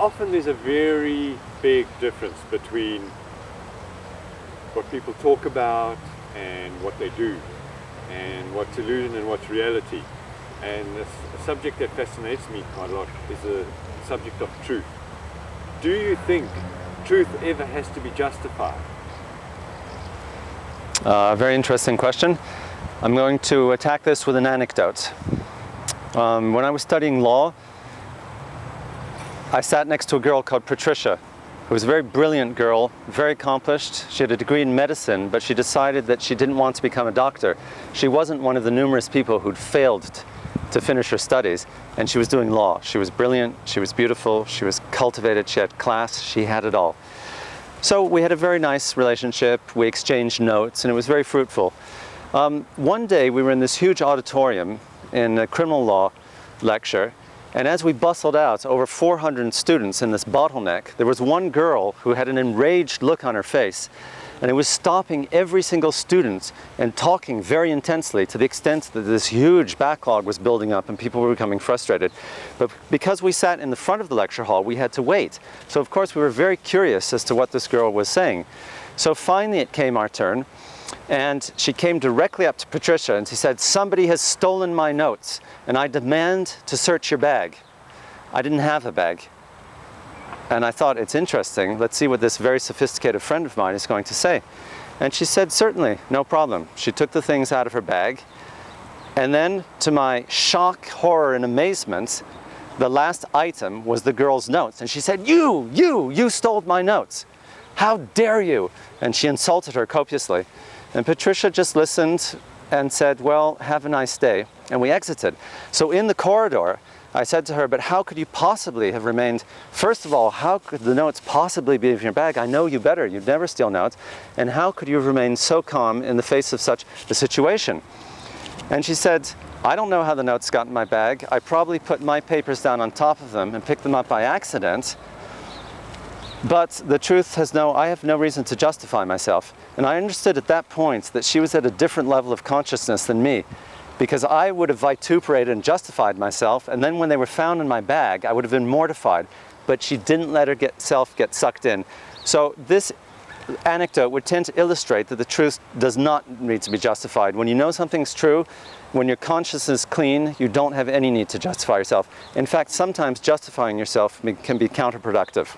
often there's a very big difference between what people talk about and what they do, and what's illusion and what's reality. And a subject that fascinates me quite a lot is the subject of truth. Do you think truth ever has to be justified? Very interesting question. I'm going to attack this with an anecdote. When I was studying law, I sat next to a girl called Patricia, who was a very brilliant girl, very accomplished. She had a degree in medicine, but she decided that she didn't want to become a doctor. She wasn't one of the numerous people who'd failed to finish her studies, and she was doing law. She was brilliant, she was beautiful, she was cultivated, she had class, she had it all. So we had a very nice relationship, we exchanged notes, and it was very fruitful. One day we were in this huge auditorium in a criminal law lecture, and as we bustled out, over 400 students in this bottleneck, there was one girl who had an enraged look on her face, and it was stopping every single student and talking very intensely, to the extent that this huge backlog was building up and people were becoming frustrated. But because we sat in the front of the lecture hall, we had to wait. So of course we were very curious as to what this girl was saying. So finally it came our turn, and she came directly up to Patricia and she said, "Somebody has stolen my notes and I demand to search your bag." I didn't have a bag. And I thought, it's interesting, let's see what this very sophisticated friend of mine is going to say. And she said, "Certainly, no problem." She took the things out of her bag, and then to my shock, horror, and amazement, the last item was the girl's notes. And she said, You stole my notes. How dare you?" And she insulted her copiously. And Patricia just listened and said, "Well, have a nice day." And we exited. So in the corridor, I said to her, "But how could you possibly have remained, first of all, how could the notes possibly be in your bag? I know you better, you'd never steal notes. And how could you have remained so calm in the face of such a situation?" And she said, "I don't know how the notes got in my bag. I probably put my papers down on top of them and picked them up by accident. But the truth I have no reason to justify myself." And I understood at that point that she was at a different level of consciousness than me, because I would have vituperated and justified myself, and then when they were found in my bag, I would have been mortified. But she didn't let herself get sucked in. So this anecdote would tend to illustrate that the truth does not need to be justified. When you know something's true, when your consciousness is clean, you don't have any need to justify yourself. In fact, sometimes justifying yourself can be counterproductive.